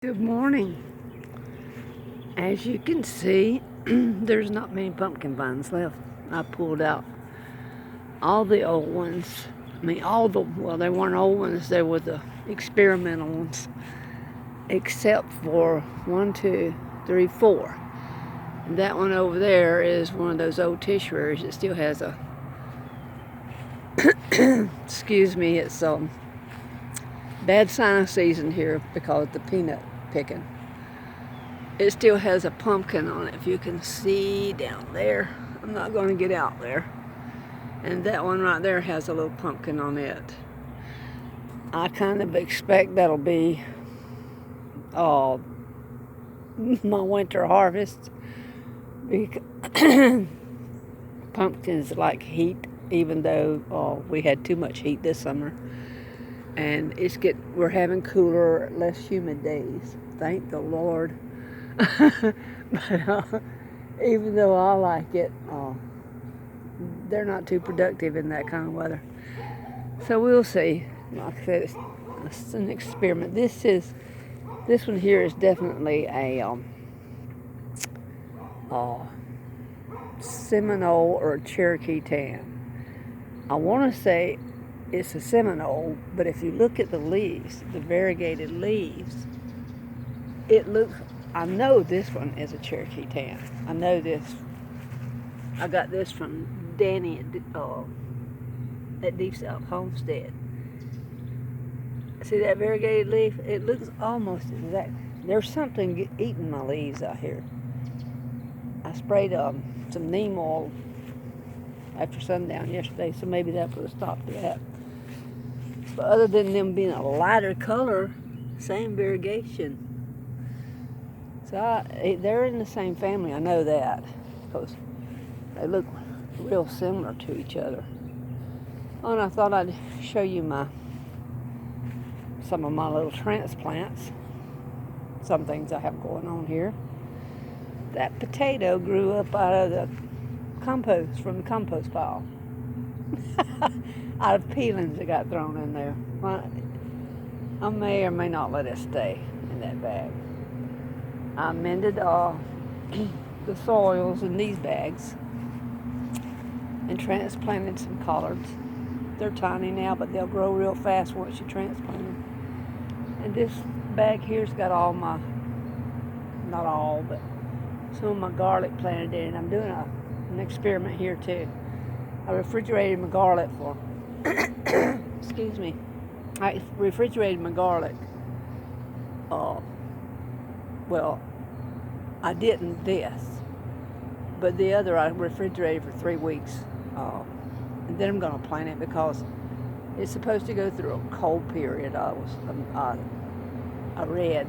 Good morning. As you can see, there's not many pumpkin vines left. I pulled out all the old ones. Well, they weren't old ones, they were the experimental ones, except for one, two, three, four. And that one over there is one of those old tissuaries. It still has a, excuse me, it's bad sinus season here because of the peanut picking. It still has a pumpkin on it, if you can see down there. I'm not going to get out there. And that one right there has a little pumpkin on it. I kind of expect that'll be my winter harvest. Pumpkins like heat, even though we had too much heat this summer. And we're having cooler, less humid days. Thank the Lord. But even though I like it, they're not too productive in that kind of weather. So we'll see. Like I said, it's an experiment. This one here is definitely a Seminole or a Cherokee tan. I want to say it's a Seminole, but if you look at the leaves, the variegated leaves, I know this one is a Cherokee tan. I know this. I got this from Danny at Deep South Homestead. See that variegated leaf? It looks almost exact. There's something eating my leaves out here. I sprayed some neem oil after sundown yesterday, so maybe that put a stop to that. But other than them being a lighter color, same variegation. So they're in the same family, I know that, because they look real similar to each other. Oh, and I thought I'd show you some of my little transplants, some things I have going on here. That potato grew up out of the compost, from the compost pile. Out of peelings that got thrown in there. I may or may not let it stay in that bag. I mended the soils in these bags and transplanted some collards. They're tiny now, but they'll grow real fast once you transplant them. And this bag here's got all my, not all, but some of my garlic planted in it. I'm doing an experiment here too. I refrigerated my garlic for, excuse me, I refrigerated my garlic. Well, I didn't this, but the other I refrigerated for 3 weeks. And then I'm going to plant it because it's supposed to go through a cold period. I read,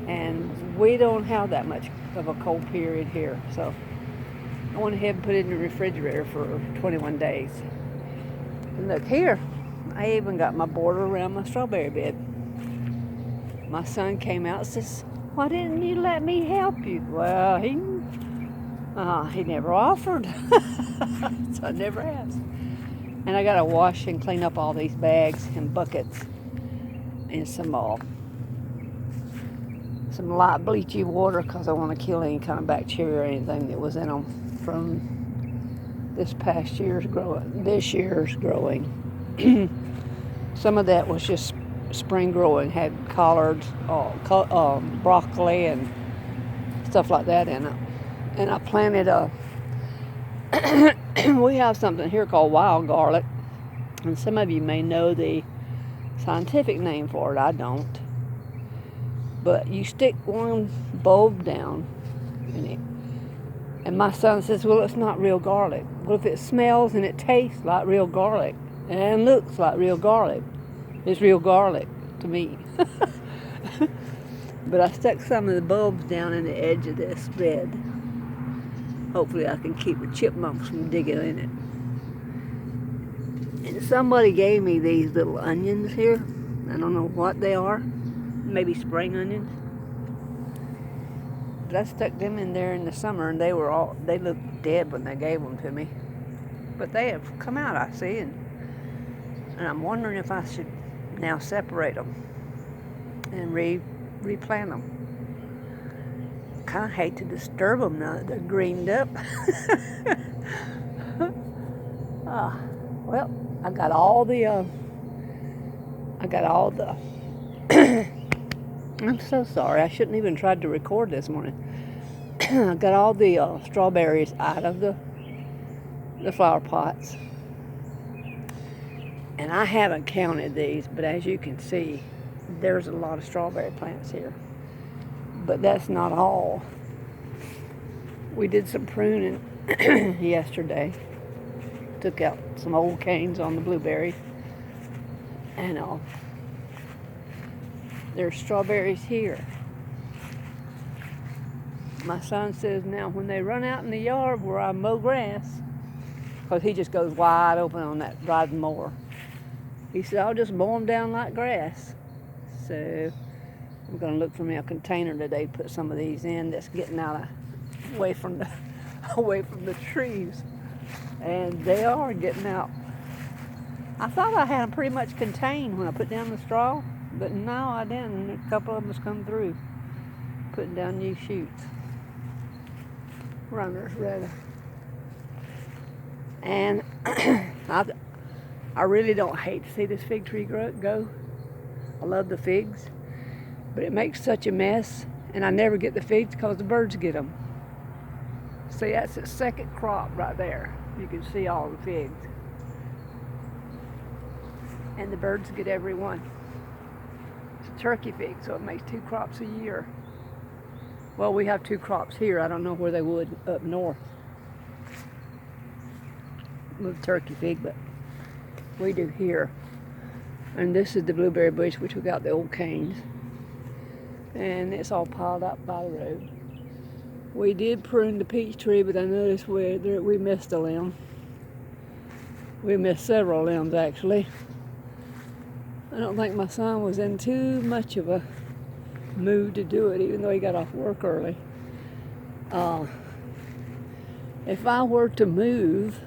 and we don't have that much of a cold period here, so I went ahead and put it in the refrigerator for 21 days. And look here, I even got my border around my strawberry bed. My son came out and says, "Why didn't you let me help you?" Well, he never offered, so I never asked. And I got to wash and clean up all these bags and buckets and some light bleachy water because I want to kill any kind of bacteria or anything that was in them from this year's growing. Some of that was just spring growing, had collards, broccoli and stuff like that in it. And I planted we have something here called wild garlic, and some of you may know the scientific name for it. I don't. But you stick one bulb down in it, and my son says, "Well, it's not real garlic." Well, if it smells and it tastes like real garlic and looks like real garlic, it's real garlic to me. But I stuck some of the bulbs down in the edge of this bed. Hopefully I can keep the chipmunks from digging in it. And somebody gave me these little onions here. I don't know what they are. Maybe spring onions. But I stuck them in there in the summer, and they looked dead when they gave them to me. But they have come out, I see, and I'm wondering if I should now separate them and replant them. Kind of hate to disturb them now that they're greened up. Well, I got all the I'm so sorry, I shouldn't even tried to record this morning. I got all the strawberries out of the flower pots, and I haven't counted these, but as you can see, there's a lot of strawberry plants here. But that's not all. We did some pruning yesterday. Took out some old canes on the blueberries, and there's strawberries here. My son says now when they run out in the yard where I mow grass, because he just goes wide open on that riding mower, he said I'll just mow them down like grass. So I'm going to look for me a container today, put some of these in that's getting away from the trees. And they are getting out. I thought I had them pretty much contained when I put down the straw, but no, I didn't. A couple of them has come through, putting down new shoots. Runners, rather. And I really don't hate to see this fig tree go. I love the figs, but it makes such a mess, and I never get the figs because the birds get them. See, that's the second crop right there. You can see all the figs. And the birds get every one. It's a turkey fig, so it makes 2 crops a year. Well, we have 2 crops here. I don't know where they would up north with turkey fig, but we do here. And this is the blueberry bush, which we got the old canes. And it's all piled up by the road. We did prune the peach tree, but I noticed we missed a limb. We missed several limbs, actually. I don't think my son was in too much of a mood to do it, even though he got off work early. If I were to move,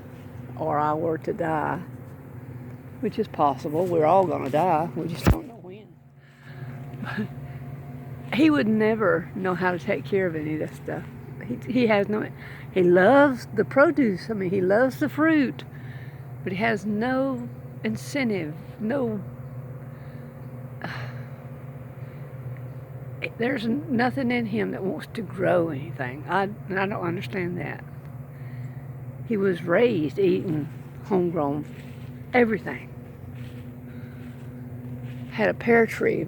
or I were to die, which is possible, we're all going to die, we just don't know when. He would never know how to take care of any of this stuff. He loves the produce. I mean, he loves the fruit, but he has no incentive, there's nothing in him that wants to grow anything. I don't understand that. He was raised eating homegrown everything. Had a pear tree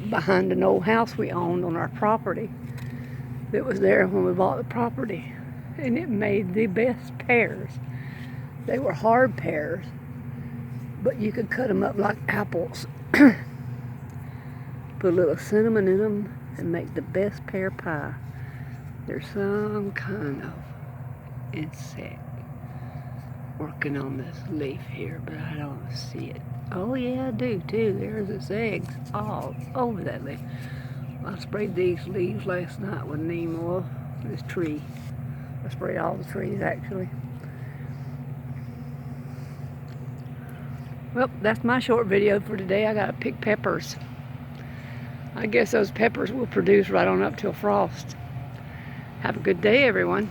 behind an old house we owned on our property that was there when we bought the property, and it made the best pears. They were hard pears, but you could cut them up like apples. Put a little cinnamon in them and make the best pear pie. There's some kind of insect working on this leaf here, but I don't see it. Oh yeah, I do too. There's its eggs all over that leaf. I sprayed these leaves last night with neem oil, this tree. I sprayed all the trees actually. Well, that's my short video for today. I gotta pick peppers. I guess those peppers will produce right on up till frost. Have a good day, everyone.